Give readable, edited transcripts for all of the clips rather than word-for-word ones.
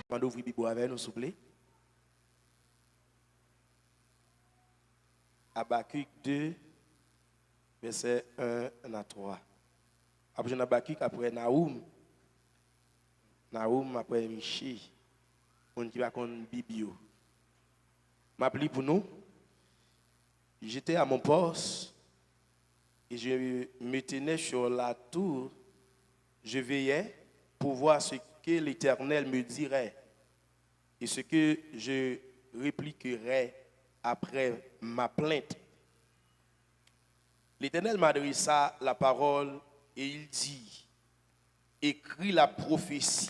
On ouvre Bible avec nous, s'il vous plaît. Habakkuk 2, verset 1 à 3. Après Habakkuk, après Naoum. Naoum, après Miché. On qui va connaître Bibio. M'appelle pour nous. J'étais à mon poste et je me tenais sur la tour. Je veillais pour voir ce que l'Éternel me dirait et ce que je répliquerais après ma plainte. L'Éternel m'adressa la parole et il dit, écris la prophétie,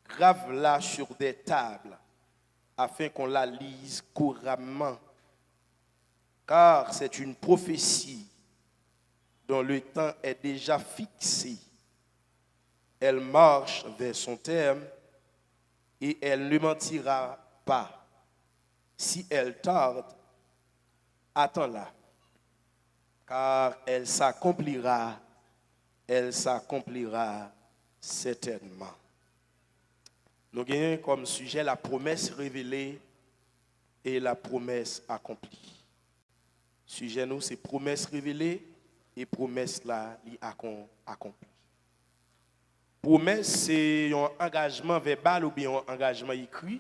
grave-la sur des tables, afin qu'on la lise couramment, car c'est une prophétie dont le temps est déjà fixé. Elle marche vers son terme et elle ne mentira pas. Si elle tarde, attends-la, car elle s'accomplira certainement. Nous avons comme sujet la promesse révélée et la promesse accomplie. Sujet nous, c'est promesse révélée et promesse là, accomplie. Promesse, c'est un engagement verbal ou bien un engagement écrit.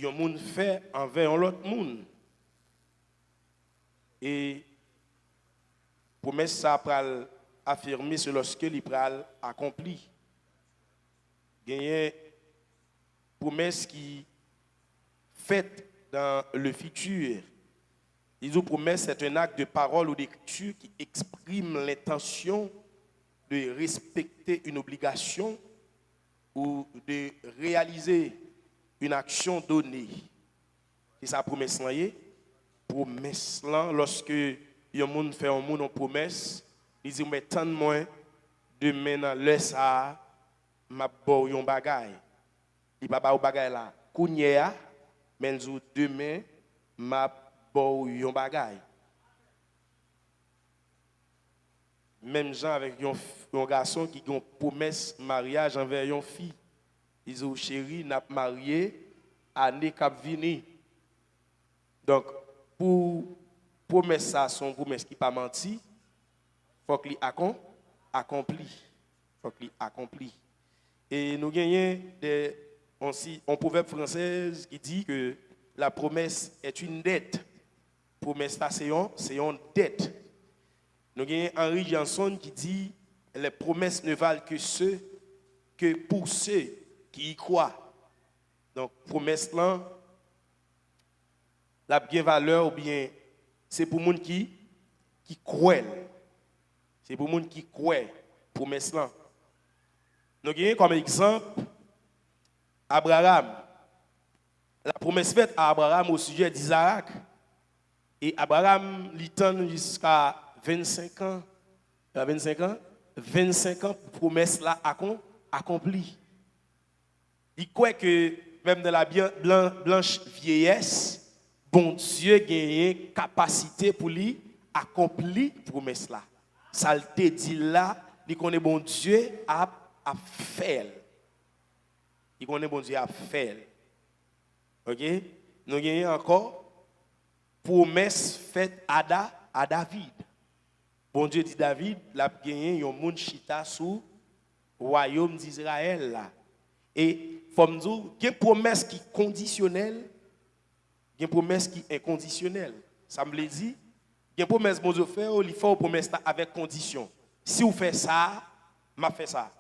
Un monde fait envers l'autre monde. Et promesse, ça peut affirmer c'est lorsque il pral accompli. Il y a une promesse qui faite dans le futur. Une promesse, c'est un acte de parole ou d'écriture qui exprime l'intention de respecter une obligation ou de réaliser une action donnée. C'est ça promesse là. Promesse là, lorsque un monde fait un monde en promesse, il dit mais tant de moins demain dans l'heure ça m'a bo yon bagay. Il pas ba bagay là. Kounya mais demain m'a bo yon bagay. Même gens avec un garçon qui a une promesse mariage envers une fille. Ils disent, chérie, n'a pas marié, année cap vini. Donc, pour promesse ça, son promesse qui pas menti, il faut qu'il accompli. Faut qu'il accompli. Et nous gagnons un proverbe français qui dit que la promesse est une dette. Promesse ça, c'est une dette. Nous avons Henri Janson qui dit les promesses ne valent que pour ceux qui y croient. Donc, promesse là, la bien valeur ou bien c'est pour les gens qui croient. C'est pour les gens qui croient. Promesse là. Nous avons comme exemple Abraham. La promesse faite à Abraham au sujet d'Isaac. Et Abraham l'itend jusqu'à 25 ans, 25 ans, promesse là accomplie. Il croit que même dans la blanche vieillesse, bon Dieu a une capacité pour lui accomplir promesse là. Ça te dit là, il connaît bon Dieu à faire. Il connaît bon Dieu à faire. OK? Nous avons encore promesse faite à David. Bon Dieu dit David, l'a gagné un monde chita sous royaume d'Israël là. Et faut me dire, il y a une promesse qui est conditionnelle, il y a une promesse qui est inconditionnelle. Ça me le dit, il y a une promesse que bon Dieu fait, il faut une promesse avec condition. Si vous faites ça, m'a fait ça.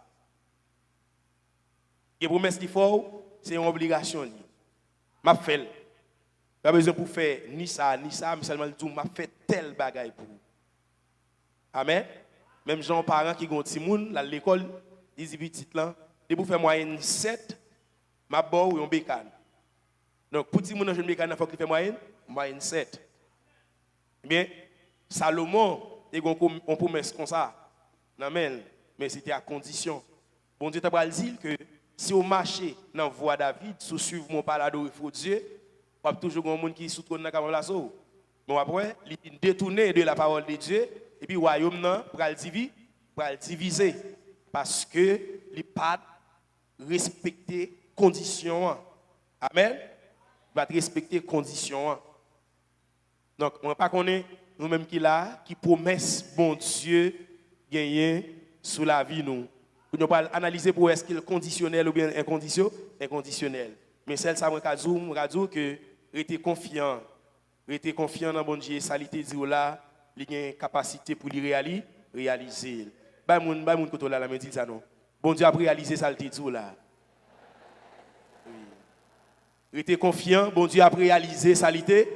Il y a une promesse qu'il faut, c'est une obligation. M'a fait. Pas besoin pour faire ni ça, mais seulement le tout m'a fait tel bagaille pour vous. Amen. Même gens parents qui ont un petit monde à l'école, ils disent petit là, de pour faire moyenne 7, ma bon ou un bécane. Donc pour petit monde dans jeune bécane, il faut qu'il fait moyenne 7. Bien, Salomon, il a une promesse comme ça. Amen. Mais c'était à condition. Bon Dieu t'a dit que si vous marchez dans la voie de David, si vous suivez mon palado il faut Dieu, il y a toujours un monde qui sous dans la caméra. Mais après, il détourné de la parole de Dieu. Et puis, le royaume, pour le diviser. Parce que il pas respecter conditions. Amen. Il va respecter conditions. Donc, on ne pas connaître nous-mêmes qui là, qui promesse bon Dieu gagner sous la vie nous. Nous ne pas analyser pour est-ce qu'il est conditionnel ou bien inconditionnel. Mais celle ça moi dire que rester confiant dans bon Dieu, ça l'était dit là, il a une capacité pour réaliser. Ba moun koto là me dit ça non. Bon Dieu a réalisé ça l'était dit là. Rester confiant, bon Dieu a réalisé ça l'était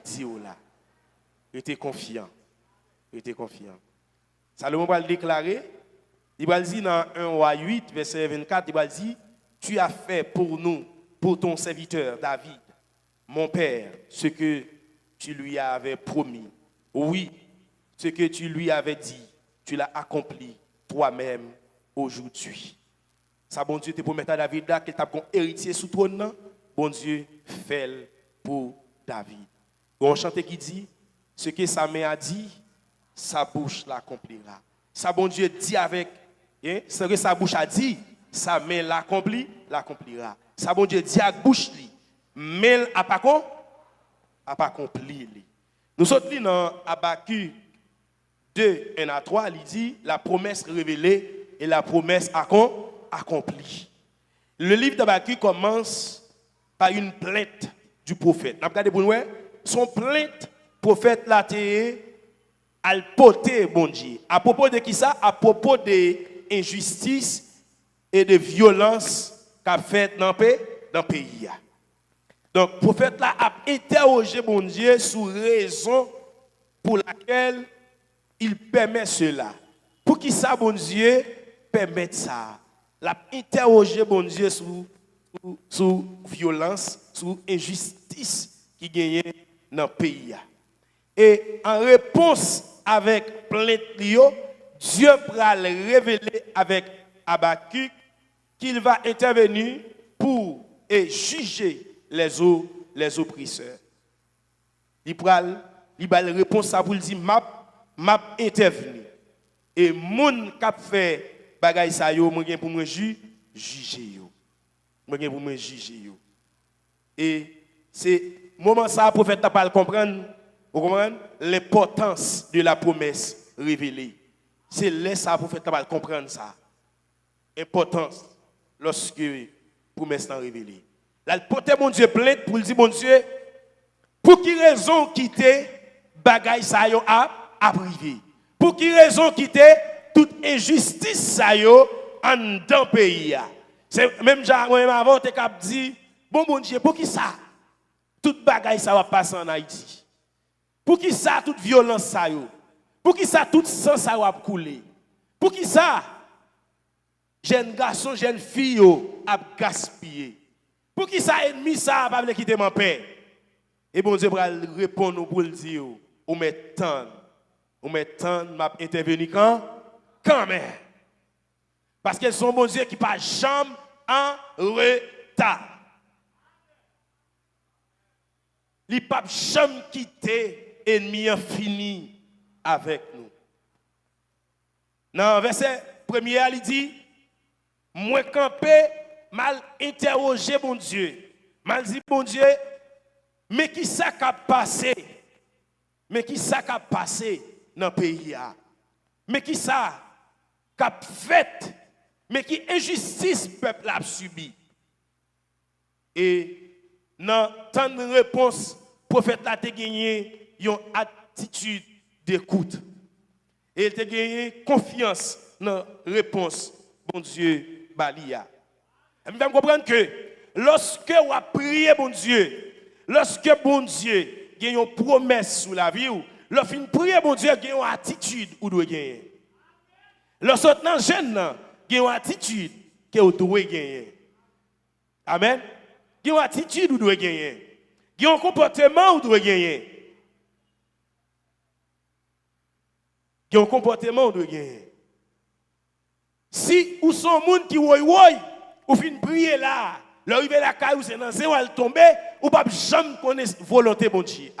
dit là. Rester confiant. Salomon va le déclarer. Il va dire dans 1 Roi 8, verset 24, il va dire, tu as fait pour nous, pour ton serviteur David, mon père, ce que tu lui avais promis. Oui, ce que tu lui avais dit, tu l'as accompli toi-même aujourd'hui. Ça, bon Dieu, te promet à David là, qu'il t'a comme héritier sous trône, bon Dieu, fait pour David. On chante qui dit, ce que sa main a dit, sa bouche l'accomplira. Ça, bon Dieu, dit avec, ce que sa bouche a dit, sa main l'accomplira. Ça, bon Dieu, dit avec bouche, mais elle n'a pas accompli. Nous sommes dans Habakkuk 2, 1 à 3, il dit la promesse révélée et la promesse accomplie. Le livre d'Habakkuk commence par une plainte du prophète. Regardez pour nous, son plainte, prophète l'a à porter bon Dieu. À propos de qui ça? À propos de injustice et de violence qu'a fait dans le pays. Donc, le prophète là a interrogé bon Dieu sur raison pour laquelle il permet cela. Pour qui ça, bon Dieu, permet ça? L'a interrogé bon Dieu sur violence, sur injustice qui gagne dans le pays. Et en réponse avec plainte, Dieu va le révéler avec Habakkuk qu'il va intervenir pour juger les oppresseurs. Il va le réponse ça pour le dire m'a intervenu. Et moun qui fait bagay ça yo moi pour me juger yo. Moi pour me juger yo. Et c'est moment ça prophète n'a pas le comprendre. Vous comprenez l'importance de la promesse révélée. C'est là ça prophète n'a pas le comprendre ça. Importance lorsque la promesse est révélée. Là, le porte mon Dieu plainte pour lui dire, mon Dieu, pour qui raison quitter bagay ça yo a privé? Pour qui raison quitter toute injustice ça yo en dans pays? C'est même avant te cap dit, bon Dieu, pour qui ça? Toute bagay ça va passer en Haïti. Pour qui ça toute violence ça yo? Pour qui ça toute sang ça va couler? Pour qui ça jeune garçon, jeune fille yo a gaspillé? Pour qui ça ennemi ça pas quitter mon père? Et bon Dieu va répondre pour le dire, on met tant m'a intervenu quand même. Parce qu'elles sont bon Dieu qui pas jamais en retard. Li pas jamais quitter ennemi fini avec nous. Dans verset premier, il dit moi campé mal interrogé mon Dieu. Mal dit bon Dieu, mais qui ça qu'a passé? Mais qui ça qu'a passé dans le pays? Mais qui ça qu'a fait? Mais qui injustice peuple a subi? Et dans tant de réponses, le prophète a gagné une attitude d'écoute. Et il a gagné confiance dans la réponse, bon Dieu, Balia. Vous comprenez que lorsque vous priez, bon Dieu, lorsque bon Dieu a une promesse sur la vie, lorsque vous priez, bon Dieu, il y a une attitude où vous doit gagner. Lorsque vous êtes jeune, il y a une attitude que vous doit gagner. Amen. Il y a une attitude où vous doit gagner. Il y a un comportement où vous doit gagner. Il y a un comportement où vous doit gagner. Si vous êtes un monde qui ou fin prier là, l'arriver la caille ou c'est dans zéro elle tomber ou pas jamais connaître volonté bon Dieu.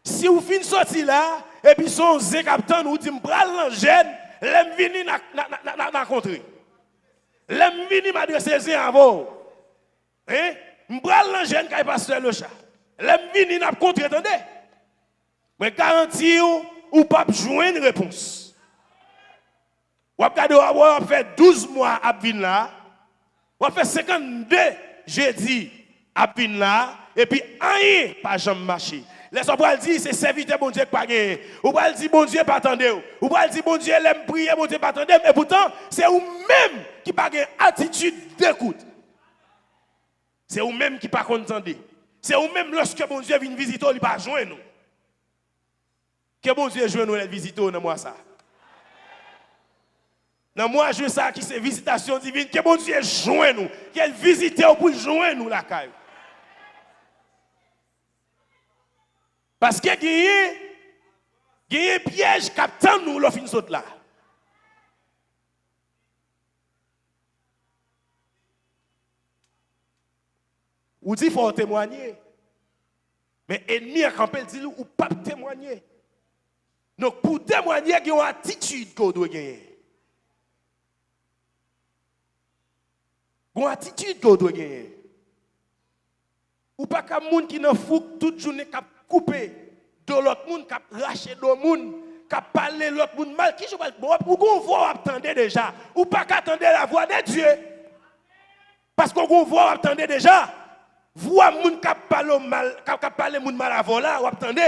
Si vous fin sorti là et puis son zé capitaine ou dit m'pral l'angène, l'aime venir na contrer. L'aime vini m'adresser à vous. Hein? M'bral nan jeune kay pasteur le chat. L'aime vini n'a contre attendez. Mais garantie ou pas joindre une réponse. Ou regardez ou fait 12 mois à venir là. Ou fait 52 jeudi à venir là et puis rien pas jamais marché. Les gens vont dire c'est serviteur bon Dieu qui pas gagné. Ou va dire bon Dieu pas attendre. Ou va dire bon Dieu l'aime prier bon Dieu pas attendre et pourtant c'est vous même qui pas gagne attitude d'écoute. C'est vous même qui pas entendre. C'est vous même lorsque bon Dieu vient visiter il pas joindre nous. Que bon Dieu joue nous les visiteurs dans moi ça. Dans moi je ça qui c'est visitation divine que bon Dieu joue nous, qu'elle visite pour joindre nous la caille. Parce que il y a un piège qui attend nous le fin saute là. Ou dit faut témoigner. Mais ennemi a campé dit ou pas témoigner. Donc pour témoigner, il y a une attitude qu'on doit gagner. Une attitude qu'on doit gagner. Ou pas comme moun qui n'a fou toute journée qui couper de l'autre monde, qui racher de monde, qui parler l'autre monde mal, qui je parle ou qu'on voit attendre déjà, ou pas qu'attendre la voix de Dieu. Parce qu'on voit attendre déjà, voix moun qui parle mal, qui parler moun mal avant là, ou attendre.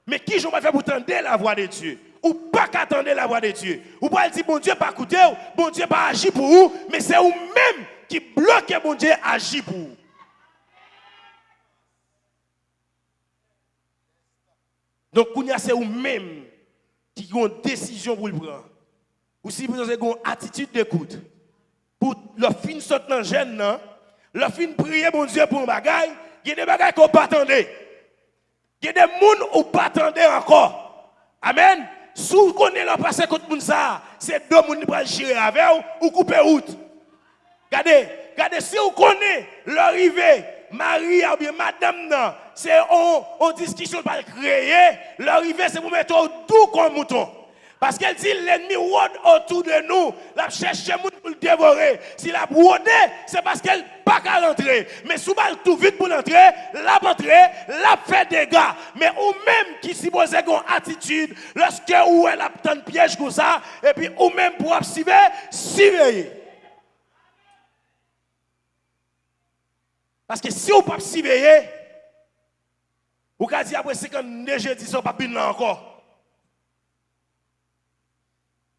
Mais qui je vais faire pour attendre la voix de Dieu? Ou pas qu'attendre la voix de Dieu? Ou pas dire bon Dieu pas écouter, bon Dieu pas agir pour vous, mais c'est vous-même qui bloquez bon Dieu agir pour vous. Donc, c'est vous-même qui ont une décision pour le prendre. Ou si vous avez une attitude d'écoute, pour le fin sauter dans le gène, le fin prier mon Dieu pour un bagage, il y a des bagages qu'on pas attendre. Il y a des gens qui pas attendre encore. Amen. Si vous connaissez le passé contre moun ça, c'est deux gens qui vont gérer avec ou couper route. Regardez, si vous connaissez l'arrivée, Marie ou bien madame, non, c'est en discussion pour créer, l'arrivée c'est pour mettre au doux comme mouton. Parce qu'elle dit l'ennemi rôde autour de nous, la cherche moun pour le dévorer. Si la rôde, c'est parce qu'elle pas qu'à rentrer. Mais si elle tout vite pour l'entrer, la fait des dégâts. Mais ou même qui suppose une attitude, lorsque ou elle a tant de pièges comme ça, et puis ou même pour surveiller. Parce que si vous ne pouvez pas surveiller, vous pouvez dire après 52 jeudi, ça ne va pas bien encore.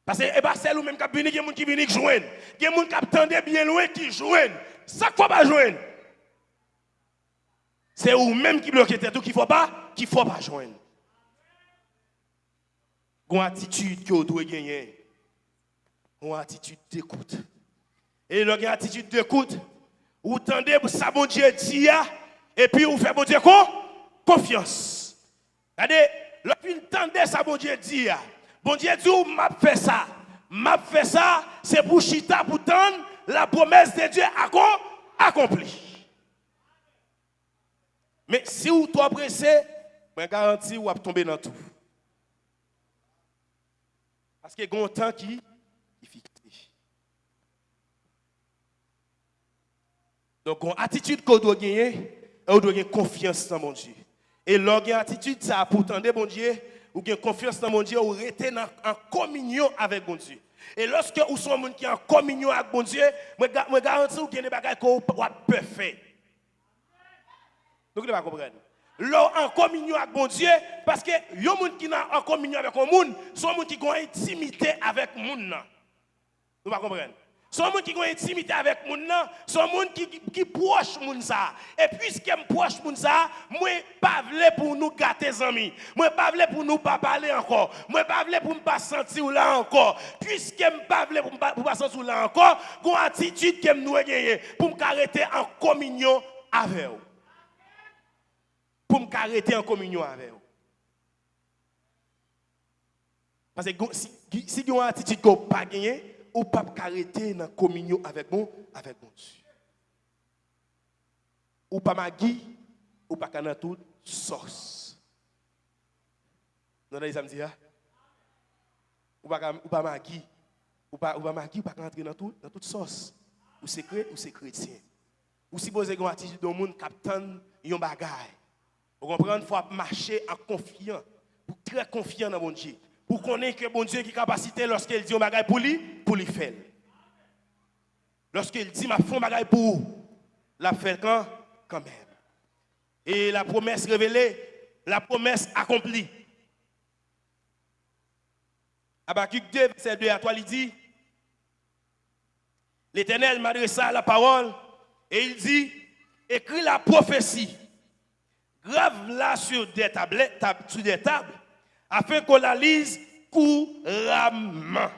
Parce que c'est vous-même qui viennent, il y a des gens qui viennent joindre. Il y a des gens qui attendent bien loin qui joignent. Ça ne faut pas joindre. C'est vous-même qui bloquez tout qu'il ne faut pas joindre. Une attitude que vous devez gagner. Une attitude d'écoute. Et une attitude d'écoute, vous tendez pour ça, bon Dieu dit, et puis vous faites, bon Dieu, confiance. Regardez, lorsque vous tendez ça, bon Dieu dit, bon Dieu dit, m'a fait ça, c'est pour chita, pour tendre la promesse de Dieu accomplie. Mais si vous êtes pressé, je garantis vous allez tomber dans tout. Parce qu'il y a un temps qui est fixé. Donc, une attitude qu'on doit gagner, on doit gagner confiance dans mon Dieu. Et lorsqu'on a une attitude, ça pour tendre mon Dieu, ou bien confiance dans mon Dieu, ou rester en communion avec mon Dieu. Et lorsque vous êtes un monde qui est en communion avec mon Dieu, je garantis que vous avez des bagages que vous pouvez faire. Donc, vous ne comprenez pas. Là, en communion avec mon Dieu, parce que les gens qui sont en communion avec le monde, sont des gens qui ont une intimité avec le monde. Vous ne comprenez pas. Sont des gens qui ont une intimité avec le monde, sont des gens qui proches de monde. Et puisque je proche de monde, je ne veux pas pour nous gâter les amis. Je ne veux pas pour nous pas parler encore. Je ne veux pas pour ne pas sentir là encore. Puisque je ne veux pas pour ne pas sentir là encore, j'ai une attitude que je dois gagner pour me arrêter en communion avec vous. Pour me arrêter en communion avec vous. Parce que si vous avez une attitude que vous n'avez pas gagnée, ou pas arrêter dans la communion avec mon Dieu. Ou pas magui, ou pas dans toute sauce. Non, les amis, ou pas magui, ou pas rentrer dans toute sauce. ou c'est chrétien. Ou si vous avez une attitude dans le monde qui attend un bagage. Vous comprenez, il faut marcher en confiant, pour très confiant dans mon Dieu. Pour connaître que bon Dieu qui capacité lorsqu'il dit un bagage pour lui faire. Lorsqu'il dit m'a fait un bagage pour vous, la fait quand même. Et la promesse révélée, la promesse accomplie. Habakkuk 2, verset 2 à 3, il dit, l'Éternel m'adressa la parole et il dit, écris la prophétie, grave-la sur des tablettes, sur des tables, afin qu'on la lise couramment.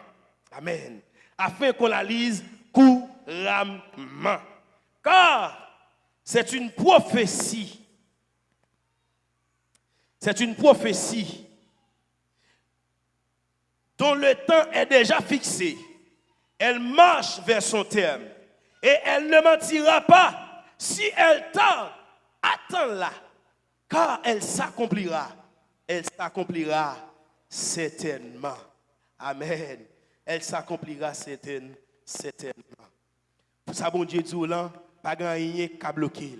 Amen. Afin qu'on la lise couramment. Car c'est une prophétie. C'est une prophétie dont le temps est déjà fixé. Elle marche vers son terme. Et elle ne mentira pas. Si elle tarde, attends-la. Car elle s'accomplira. Elle s'accomplira certainement. Amen. Elle s'accomplira certainement. Pour ça, bon Dieu dit là, pas rien qu'à bloquer.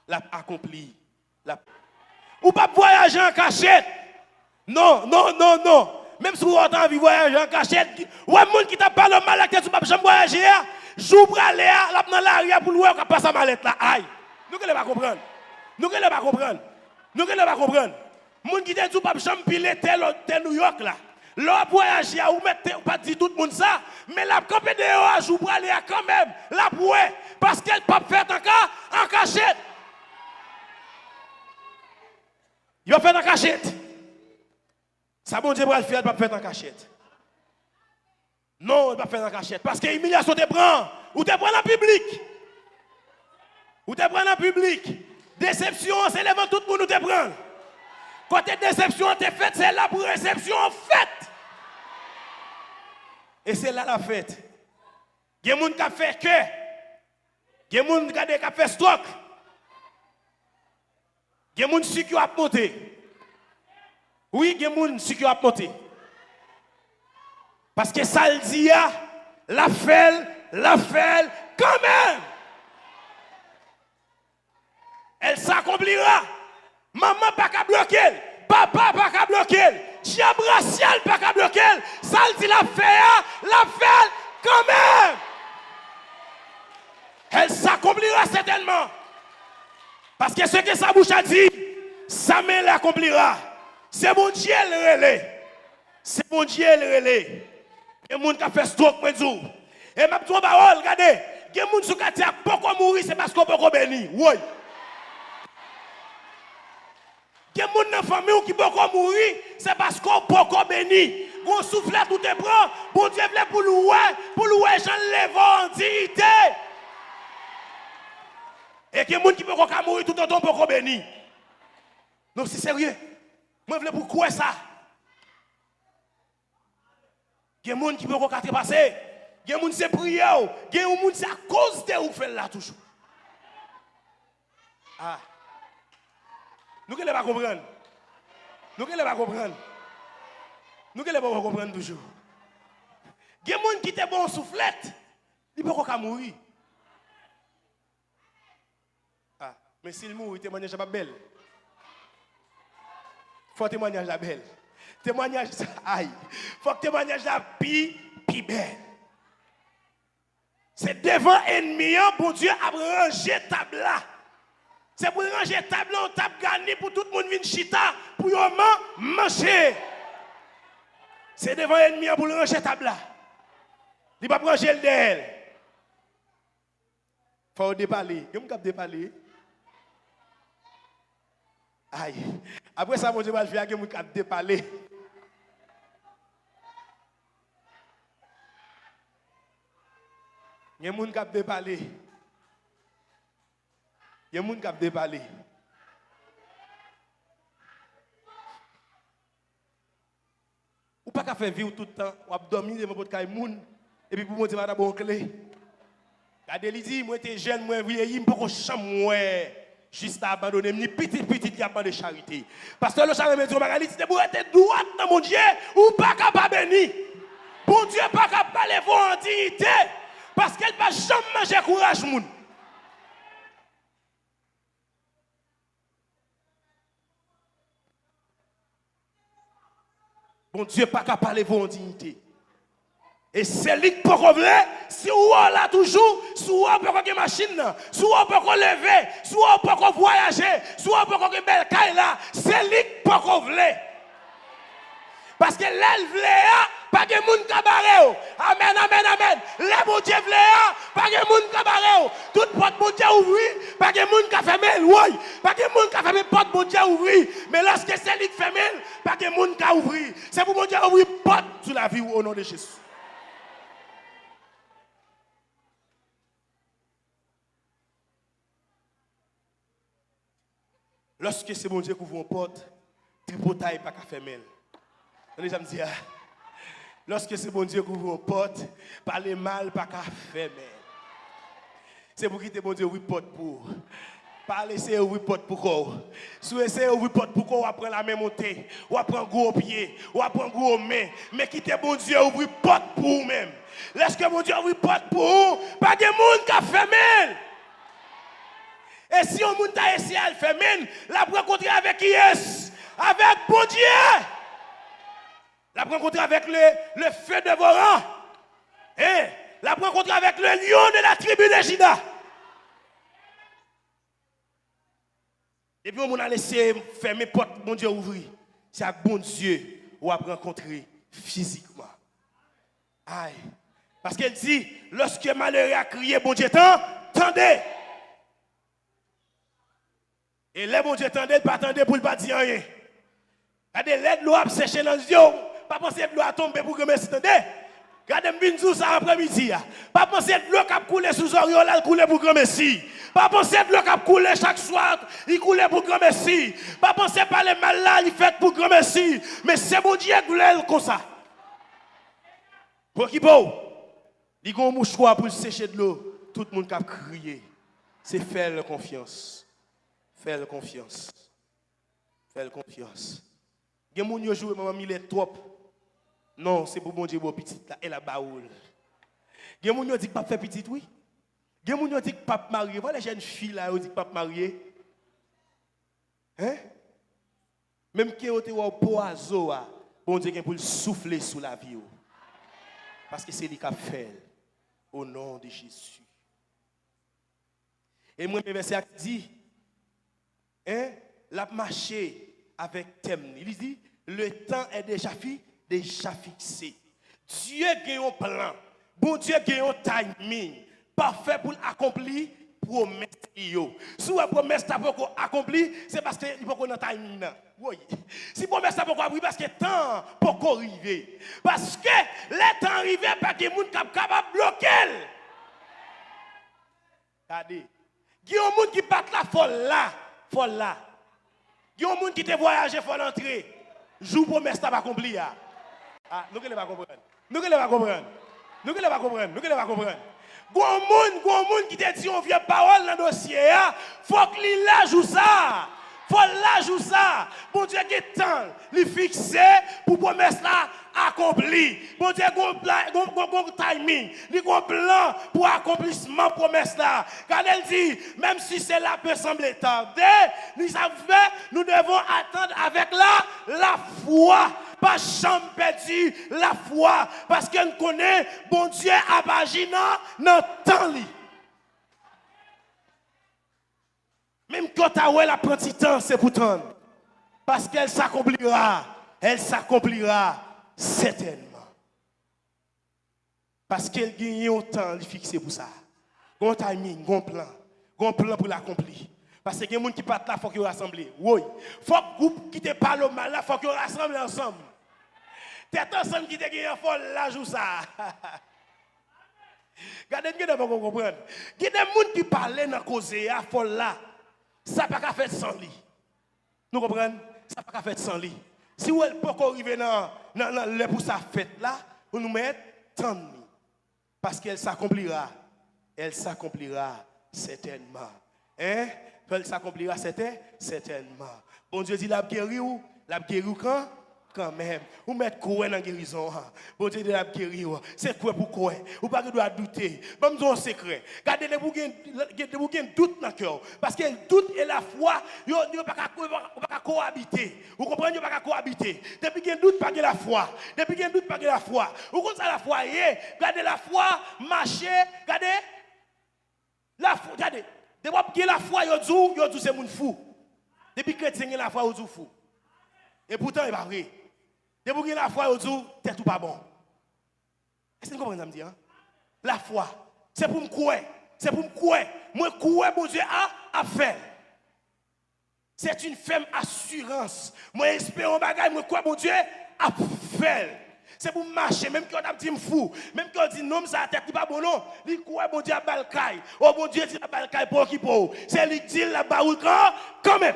L'a accompli. Ou pas voyager en cachette. Non. Même si vous avez envie de voyager en cachette, ou un monde qui t'a pas le mal à tête, ou pas jamais voyager, j'ouvre aller là dans l'arrière pour louer qu'on passe à mallette là. Aïe. Nous ne pas comprendre. Nous ne pas comprendre. Monde qui t'a dit pas jamais piler tel New York là. Là voyager ou mettre pas dit tout le monde ça, mais la campé dehors, j'ouvre aller quand même. La bouée parce qu'elle pas faire encore en cachette. Il va faire en cachette. Ça, bon Dieu, va le faire, il va faire en cachette. Non, il va faire en cachette. Parce que l'humiliation te prend. Ou te prend en public. Déception, c'est devant tout le monde où te prend. Côté déception, te fait, c'est là pour réception faite. Et c'est là la fête. Il y a des gens qui ont fait cœur. Il y a des gens qui ont fait stock. Il y a des gens qui ont monté. Oui, il y a des gens qui ont monté. Parce que ça le dit, la fait quand même. Elle s'accomplira. Maman pas qu'à bloquer. Papa pas qu'à bloquer. Diable racial pas qu'à bloquer. Ça le dit, la fait quand même. Elle s'accomplira certainement. Parce que ce que sa bouche a dit, sa main l'accomplira. C'est mon Dieu le relais. C'est mon Dieu le relais. Il y a des gens qui ont fait stroke, moi, dis. Et ma petite parole, regardez. Il y a des gens qui ont beaucoup mourir, c'est parce qu'on peut bénir. Oui. Il y a des gens dans la famille qui ont beaucoup mourir, c'est parce qu'on peut bénir. On souffle tout est prend. Bon Dieu voulait pour louer, j'en lève en dignité. Et qu'il y a des gens qui peuvent mourir tout le temps pour bénir. Non, c'est sérieux. Moi, je veux pourquoi ça? Il y a des gens qui peuvent passer. Il y a des gens qui se prient. Il y a des gens qui c'est à cause de vous faire là toujours. Ah. Nous ne pouvons pas comprendre. Nous ne pouvons pas comprendre. Nous ne pouvons pas comprendre toujours. Il y a des gens qui étaient bons soufflette. Ils ne peuvent pas mourir. Ah. Mais s'il mourit, il témoignage pas belle. Faut témoignage la belle. Témoignage aïe. Faut que témoignage la pi belle. C'est devant ennemi, bon Dieu a rangé table là. C'est pour ranger table là, on tape gagné pour tout le monde venir chita pour manger. C'est devant ennemi pour ranger table là. Il va ranger le d'elle. Faut déparler. Comme cap déparler. Aïe. Après ça, mon Dieu va le faire, que mon cap déparler. Il y a des gens qui ont déparlé. Il y a des gens qui ont déparlé. Ou pas qu'à faire vivre tout le temps, ou à dormir devant votre caille moun, et puis pour monter ma bonne clé. Regardez, il dit, moi j'étais jeune, moi vieilli, je ne peux pas chambre, juste à abandonner, ni petit qui a pas de charité. Parce que le charité me dit, Magali, si tu es droit dans mon Dieu, ou pas capable bénir. Bon Dieu, pas capable de vous en dignité. Parce qu'elle va jamais manger courage moun. Bon Dieu pas qu'à parler pour dignité. Et c'est lui qui peut revenir, si vous là toujours, si vous peut avoir machine, si vous peut lever, si vous peut voyager, si vous peut avoir belle caille là, c'est lui qui peut revenir. Parce que l'elle pas de monde cabaret. Amen, amen, amen. Les bon Dieu pas de monde cabaret. Toute porte bon Dieu ouvri, pas de monde qui fermé. Oui, pas de monde qui fermé porte bon Dieu ouvri. Mais lorsque c'est lui qui fermé, pas de monde qui ouvri. C'est pour bon Dieu ouvrir porte sur la vie au nom de Jésus. Lorsque c'est bon Dieu qui ouvre une porte, tripotaille pas qu'à fermer. On est jamais dit, lorsque c'est bon Dieu qui ouvre une porte, parler mal pas qu'à fermer. C'est pour quitter bon Dieu ouvrir porte pour. Parler c'est ouvrir porte pour quoi. Si vous essayez ouvrir porte pour quoi, on prend la main montée, on prend gros pied, on prend gros main, mais quitter bon Dieu ouvrir porte pour vous-même. Lorsque bon Dieu ouvre porte pour vous, pas de monde qui a fermé. Et si on monte à essayer de faire, la rencontrer avec qui est? Avec bon Dieu. La rencontrer avec le feu dévorant. Et la rencontrer avec le lion de la tribu de Juda. Et puis on a laissé fermer porte, bon Dieu ouvrir. C'est avec bon Dieu qu'on va rencontrer physiquement. Aïe. Parce qu'elle dit, lorsque malheureux a crié, bon Dieu, tendez. Et là, bon Dieu, attendez, pas attendre pour ne pas dire rien. Regardez, l'aide l'eau a séché dans les yeux. Pas penser que l'eau a tombé pour que vous attendez. Regardez, je ça après-midi. Pas penser que l'eau a coulé sous les oreilles, elle coule pour grand Messie. Pas penser que l'eau a coulé chaque soir, il coule pour grand Messie. Pas penser par les mal là, il fait pour grand Messie. Mais c'est bon Dieu qui coule comme ça. Pour qui beau? Il y a un mouchoir pour sécher de l'eau. Tout le monde qui a crié. C'est faire confiance. Fais confiance. Fais confiance. Il y a des gens qui jouent, maman, il est trop. Non, c'est pour bon Dieu, pour petit, là, et la baoule. Il y a des gens qui disent que pas faire petit, oui. Il y a des gens qui disent que pas marier. Voilà les jeunes filles là, qui disent que pas marier. Hein? Même qui est au poiseau, bon Dieu, pour souffler sous la vie. Parce que c'est lui qui a fait. Au nom de Jésus. Et moi, mes versets dit, hein, la marché avec thème. Il dit, le temps est déjà fixé. Dieu a un plan. Bon Dieu a un timing parfait pour accomplir promesse. Si la promesse n'a pas accompli, c'est parce qu'il n'y a pas de timing. Oui. Si la promesse n'a pas accompli, parce que le temps n'a pas arrivé. Parce que le temps arrivé, pas que les gens sont capables de bloquer. Regardez. Il y a des gens qui battent la folle là. Il y a des gens qui te voyagent, il faut l'entrer. Jour promesse n'a pas accompli. Ah, nous ne pouvons pas comprendre. Nous ne pouvons pas comprendre. Nous ne pouvons pas comprendre. Nous ne pouvons pas comprendre. Gon qui te dit on vient parole dans le dossier, faut qu'il la joue ça. Faut la joue ça. Bon Dieu qui est temps, li fixé pour promesse là accompli. Bon Dieu gon timing, li gon plan pour accomplissement promesse là. Quand elle dit même si cela peut sembler tardé, nous devons attendre avec la foi. Pas jamais perdu la foi parce qu'on connaît bon Dieu a agi dans notre temps. Même quand tu as la petit temps, c'est pour toi. Parce qu'elle s'accomplira. Elle s'accomplira certainement. Parce qu'elle gagne autant de fixé pour ça. Bon timing, bon plan pour l'accomplir. Parce que les gens qui partent là, il faut qu'ils rassemblent. Oui. Il faut que le groupe qui te parle mal là, il faut qu'ils rassemblent ensemble. T'es ensemble qui te gagne un fort là, joue ça. Regardez, vous devez comprendre. Il y a des gens qui parlent dans la cause, à fort là. Ça n'a pas fait sans lui. Nous comprenons? Ça n'a pas fait sans lui. Si vous ne pouvez pas arriver dans le pour sa fête là, vous nous mettez tant de nuit. Parce qu'elle s'accomplira. Elle s'accomplira certainement. Hein? Elle s'accomplira certainement. Bon Dieu dit, la guéri où? La guéri quand? Quand même, ou mettre quoi dans la guérison. Bon Dieu de la guérir. C'est quoi pour quoi? Ou pas que doit douter. Bon, nous un secret. Gardez les bouquins doute dans le cœur. Parce que le doute et la foi, ils ne peuvent pas cohabiter. Vous comprenez? Ils ne peuvent pas cohabiter. Depuis qu'il y a doute, pas que la foi. Depuis qu'il y a doute, pas que la foi. Vous comprenez ça la foi? Gardez la foi, marcher. Gardez. La foi, regardez. Depuis qu'il y a la foi, vous dites c'est mon fou. Depuis que chrétien a la foi, vous dites fou. Et pourtant, il n'est pas vrai. Depuis qu'il y a la foi, vous dites t'es tout pas bon. Est-ce que vous comprenez ça me dire? La foi, c'est pour me croire. C'est pour me croire. Moi, croire, mon Dieu, à faire. C'est une ferme assurance. Moi, espère un bagage, moi, croire, mon Dieu, à faire. C'est pour marcher, même quand on a dit fou, même quand on dit non, ça a tête pas bon non, il croit bon Dieu à balcaille. Oh bon Dieu dit la balcaille pour qui pour. C'est lui dit la baroule quand même.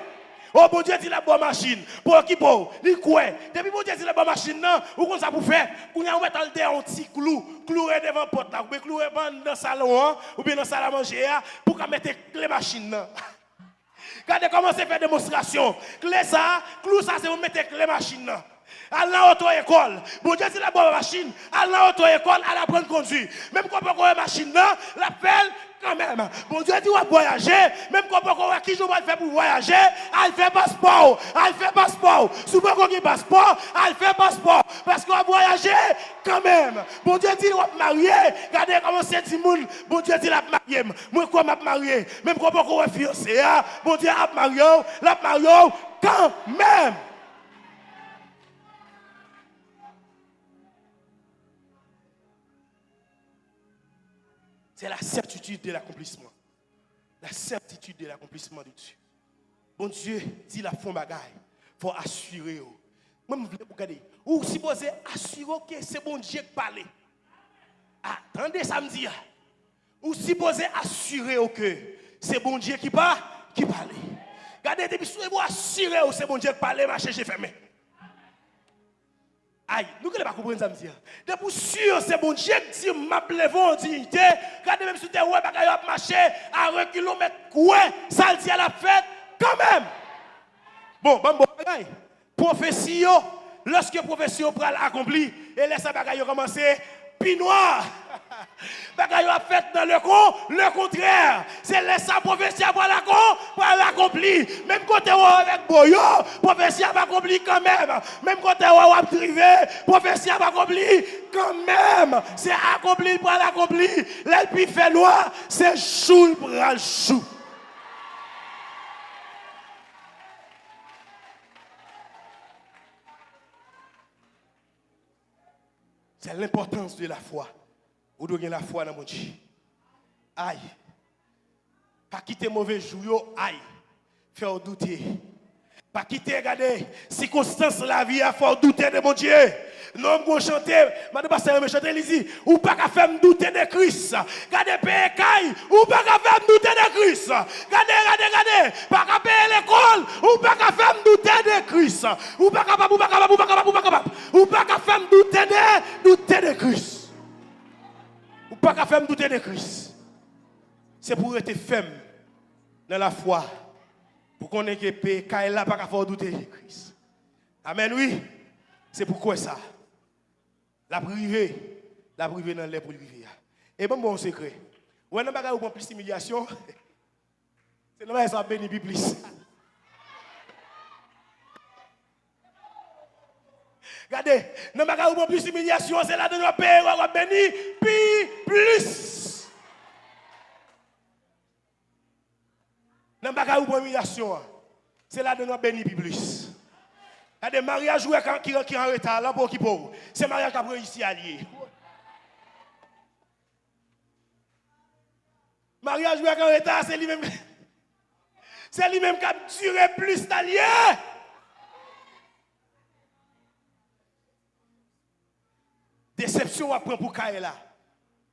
Oh bon Dieu dit la bonne machine pour qui pour. Il croit. Depuis bon Dieu dit la bonne machine non, ou qu'on ça pour faire, qu'on y a mettre un petit clou devant porte là, ou bien clou dans le salon ou bien dans la salle à manger pour qu'on mette les machines là. Regardez comment c'est fait démonstration. Clé ça, clou ça c'est pour mettre les machines là. À l'auto-école, bon Dieu dit la bonne machine, à l'auto-école, à la bonne conduite. Même quand on peut machine là, l'appel quand même. Bon Dieu dit on va voyager, même quand on peut qui joue faire pour voyager, elle fait passeport, elle fait passeport. Souvent qu'on a passeport, elle fait passeport parce qu'on va voyager quand même. Bon Dieu dit on va marier, regardez comment c'est dit monde. Bon Dieu dit la marier. Moi quoi m'a marié, même quand on peut fiancé, bon Dieu a marié, la marié quand même. C'est la certitude de l'accomplissement. La certitude de l'accomplissement de Dieu. Bon Dieu dit la fond bagaille. Il faut assurer. Moi, je voulais vous regarder. Ou supposez assurer que c'est bon Dieu qui parle. Attendez samedi. Ou supposez assurer que c'est bon Dieu qui parle. Regardez, depuis que vous assurez que c'est bon Dieu qui parle, marchez chez fermé. Aïe, nous ne pouvons pas comprendre ça, monsieur. Depuis sûr, c'est bon Dieu qui dit, m'appelez en dignité. Regardez, même si tu es ouais, bagaille marché à 1 kilomètre, quoi, ça le dit à la fête, quand même. Bon, bagaille. Prophétie, lorsque prophétie pral accompli, et laisse bagaille commencer, puis noir. Bagaille a fait dans le contraire. C'est laisse la prophétie pour l'accomplir. Même quand tu es avec Boyo, prophétie va accomplir quand même. Même quand tu es avec privé, prophétie va accomplir quand même. C'est accompli pour l'accomplir. L'elpi fait noir, c'est chou pour le chou. C'est l'importance de la foi. Vous devez la foi dans mon Dieu. Aïe. Pas quitter mauvais jour, aïe. Faire douter. Pas quitter, regardez, circonstances de la vie, à faire douter de mon Dieu. Non, je chanter, madame Pasteur, je chanter, Lizzie, ou pas qu'à faire douter de Christ. Regardez, payer caille, ou pas qu'à faire douter de Christ. Regardez, pas qu'à payer l'école, ou pas qu'à faire douter de Christ. Ou pas qu'à faire douter de Christ. Ou pas qu'à faire douter de Christ. C'est pour être ferme dans la foi. Pour qu'on ait que payer caille là, pas qu'à faire douter de Christ. Amen, oui. C'est pourquoi ça. La privée dans l'air pour le vivre. Et bon secret. Ou un bagage ou plus d'humiliation, c'est normal ça béni plus. Regardez, dans bagage ou plus d'humiliation, c'est là de nous payer ou béni plus. Dans bagage ou humiliation, c'est là de nous béni plus. Il y a des mariages qui sont en retard, là pour qui pauvre. C'est mariage qui a réussi à lier. Mariage qui est en retard, c'est lui-même. C'est lui-même qui a duré plus d'alliés. Déception apprend pour Kaela.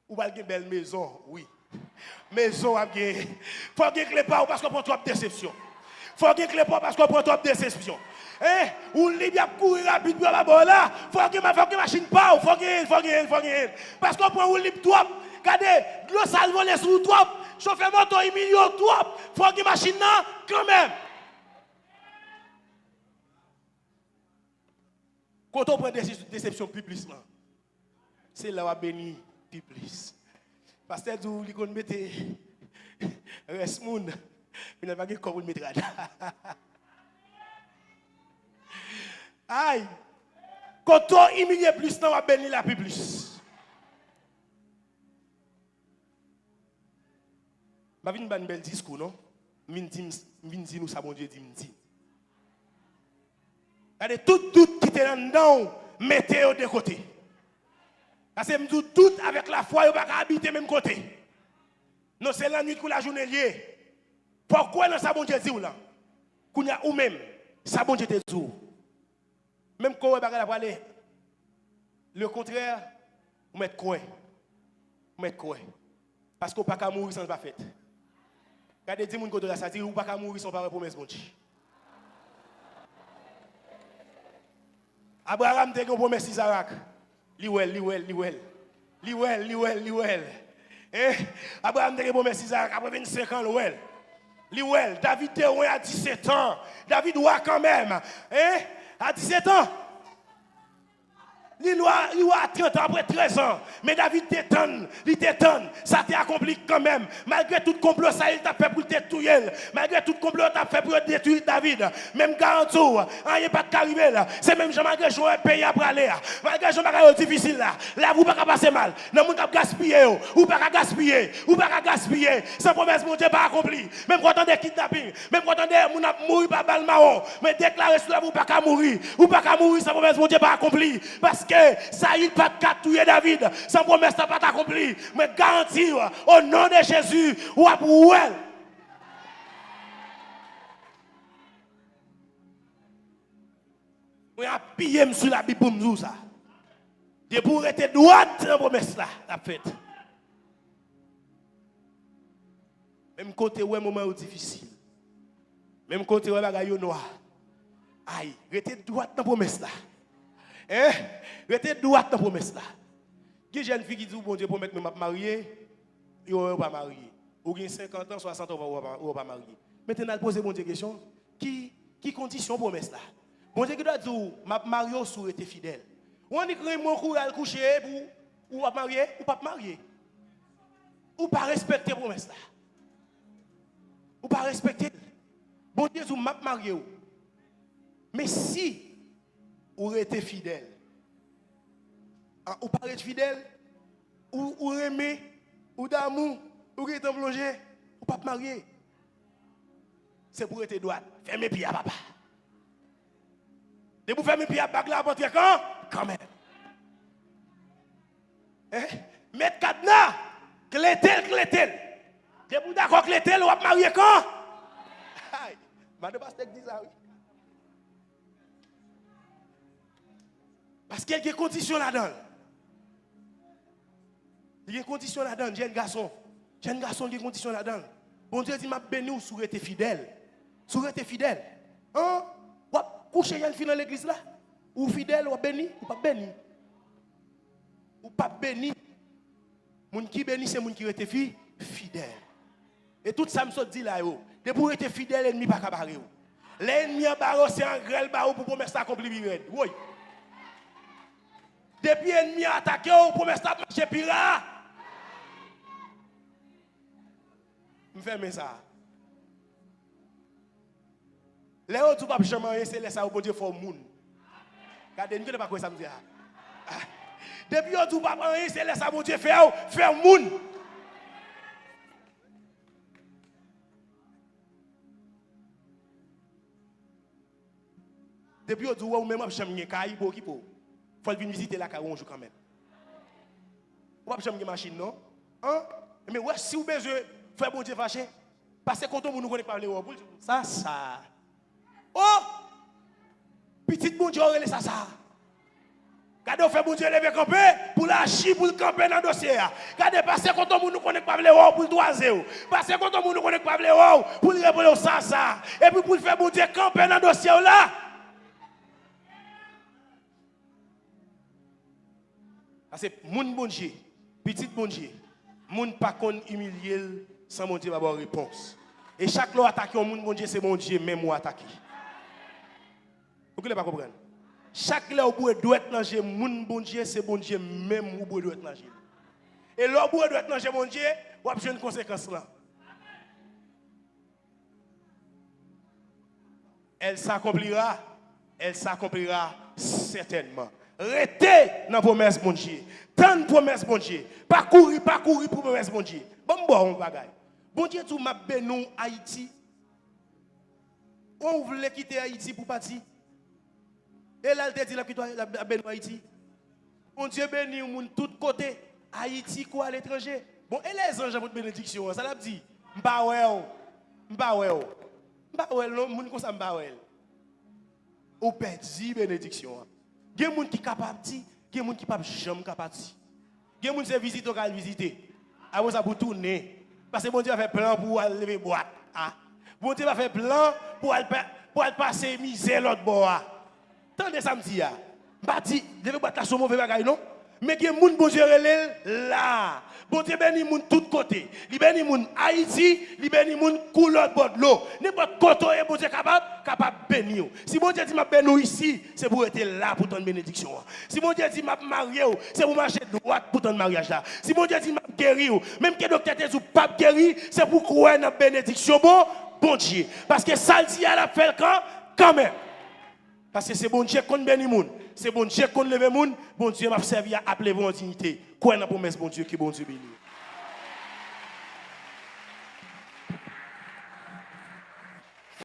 Ou va une belle maison, oui. Maison à gagner. Faut que les pas parce qu'on prend trop de déception. Faut que les pas parce qu'on prend trop de déception. Ou libre à courir rapide pour la bonne là, faut que machine pas, faut que parce qu'on prend ou libre trop. Regardez, l'eau sale vole sous trop, chauffeur moto il million trop, faut que machine là quand même. Quand on prend des déceptions plus, c'est là où on bénit plus. Pasteur dit, il faut mettre reste moun, il n'a pas de corps pour mettre là. Aïe! Quand on humilie plus, on va bénir la plus. Je vais faire un bel discours, non? Je vais dire nous, ça, bon Dieu, dit. Regardez, tout doute qui était là-dedans, mettez-le de côté. Parce que je doute avec la foi, il ne va pas habiter même côté. Non, c'est la nuit que la journée liée. Pourquoi dans ça, bon Dieu, dit là? Ou même, ça, bon Dieu, te dit. Même quand on va aller, le contraire, vous mettez quoi? Vous mettez quoi? Parce qu'on ne peut pas mourir sans pas fait. Regardez, dis-moi que ça dit, vous ne pouvez pas mourir sans pas promesse, bon Dieu. Abraham te une promesse Isaac. Liwel. Abraham te une promesse Isaac après 25 ans Liwel. David te à 17 ans. David ouah quand même. À 17 ans. Il a 30 ans après 13 ans. Mais David t'étonne. Ça t'a accompli quand même. Malgré tout complot, ça il t'a fait pour te tuer. Malgré tout complot, t'a fait pour détruire David. Même garantie, il n'y a pas de arriver là. C'est même malgré que je pays après aller. Malgré que je difficile là. Là, vous ne pouvez pas passer mal. Non, vous ne pouvez pas gaspiller. Vous ne pouvez pas gaspiller. Sans promesse, mon Dieu, pas accompli. Même quand on est kidnapping. Même quand on est mourir par balle marron. Mais déclarer cela, vous ne pouvez pas mourir. Vous ne pouvez pas mourir sans promesse, mon Dieu, pas accompli. Parce que ça il pas tuer David sans promesse n'a pas accompli mais garantir au nom de Jésus ou à pour elle on a pillé sur la Bible pour nous ça de pour être droite dans promesse là la fête même côté ouais moment difficile même côté ouais bagaille noir aïe rester droite dans promesse là. Restez droite dans la promesse là. Qui jeune fille qui dit bon Dieu promet que m'a marié, il ne va pas marier. Ou bien 50 ans, 60 ans, ou pas marier. Maintenant, poser bon Dieu question, qui condition promesse là? Bon Dieu qui doit dire m'a marié sous été fidèle. Ou on dit que mon courage à coucher pour ou pas marier ou pas marier. Ou pas respecter promesse là. Ou pas respecter. Bon Dieu dit m'a marié. Mais si ou être fidèle. Ou pas être fidèle, ou aimer, ou d'amour, ou être plongé, ou pas marier. C'est pour être droite. Fermez pieds à papa. De vous fermer pieds à bague là, votre quand même. Mettre cadenas, clétel. De vous d'accord clétel, ou pas marier quand? Madame Pasteur dit ça, oui. Parce qu'il y a des conditions là-dedans. Il y a des conditions là-dedans, jeune garçon. Il y a des conditions là-dedans. Bon Dieu dit, m'a béni ou si vous êtes fidèle. Si vous êtes fidèle. Hein? Ou coucher une fille dans l'église là? Ou fidèle, ou béni, ou pas béni. Ou pas béni. Moun qui béni, c'est moun qui est fidèle. Et tout ça me dit là, de pour être fidèle, l'ennemi pas cabaret. L'ennemi en barreau, c'est un grêle barreau pour promesse accomplir. Oui. Depuis l'ennemi a attaqué, on promet de marcher pire. Je fais ça. Les autres, pas jamais c'est laisser au bon Dieu pour le monde. Regardez, nous ne pas quoi ça me dit. Depuis l'autre, pas rien, c'est laisser au bon Dieu faire le monde. Depuis l'autre, ou même jamais caille pour qui pour. Il faut venir visiter la carrière un jour quand même. Vous ne pouvez pas une machine, non? Hein? Mais ouais, si vous avez besoin de faire bon Dieu fâché, parce que quand on ne connaît pas les rois, ça. Oh! Petit bon Dieu, on ça. Quand on fait bon Dieu lever camper, pour la chi, pour le camper dans le dossier. Quand parce que quand on ne connaît pas les rois, pour le doiser. Parce que quand on ne connaît pas les rois, pour le répondre ça. Et puis pour le faire bon Dieu camper dans le dossier là. Parce que moun bon Dieu, petit bon Dieu, moun pas qu'on humilier sans mon Dieu va avoir réponse. Et chaque fois attaquer un moun bon Dieu, c'est mon Dieu même ou attaquer. Vous ne pouvez pas comprendre. chaque là où doit être manger moun bon Dieu, c'est bon Dieu même où doit être manger. Et là où doit être manger bon Dieu, ou a une conséquence là. Elle s'accomplira certainement. Restez dans la promesse bon Dieu. Tant de promesses bon Dieu. Pas courir pour promesse bon Dieu. Bon bagaille. Bon Dieu tout m'a béni Haïti. On voulait quitter Haïti pour partir. Et là, elle te dit la béni Haïti. Bon Dieu béni au monde tout côté. Haïti quoi à l'étranger. Bon, et les anges pour bénédiction, ça l'a dit. M'pa ouais, non, moun ko sa m'pa ouais. Ou perdu bénédiction. Gen moun qui capable di, gen moun qui pas jamais capable di. Gen moun se visite au visiter. Avant ça pour tourner parce que bon Dieu a fait plan pour aller lever boîte. Ah. Bon Dieu a fait plan pour aller passer misère l'autre bois. Tendez samedi a. Pas dit lever boîte là son mauvais bagaille non. Mais gen moun bon Dieu là. Bon Dieu béni moun tout côté. Li béni moun Haïti, li béni moun couleur bord l'eau. N'importe côté bon Dieu capable bénir. Si bon Dieu dit m'a béni ici, c'est pour être là pour ton bénédiction. Si bon Dieu dit m'a marié, c'est pour marcher droit pour ton mariage là. Si bon Dieu dit m'a guéri, même que docteur te dit pas guéri, c'est pour croire dans bénédiction bon Dieu. Parce que ça dit à la fait quand même. Parce que c'est bon Dieu qu'on bénit moun. C'est bon Dieu qu'on lève moun. Bon Dieu m'a servi à appeler vos dignité. Quoi dans la promesse bon Dieu qui bon Dieu bénit.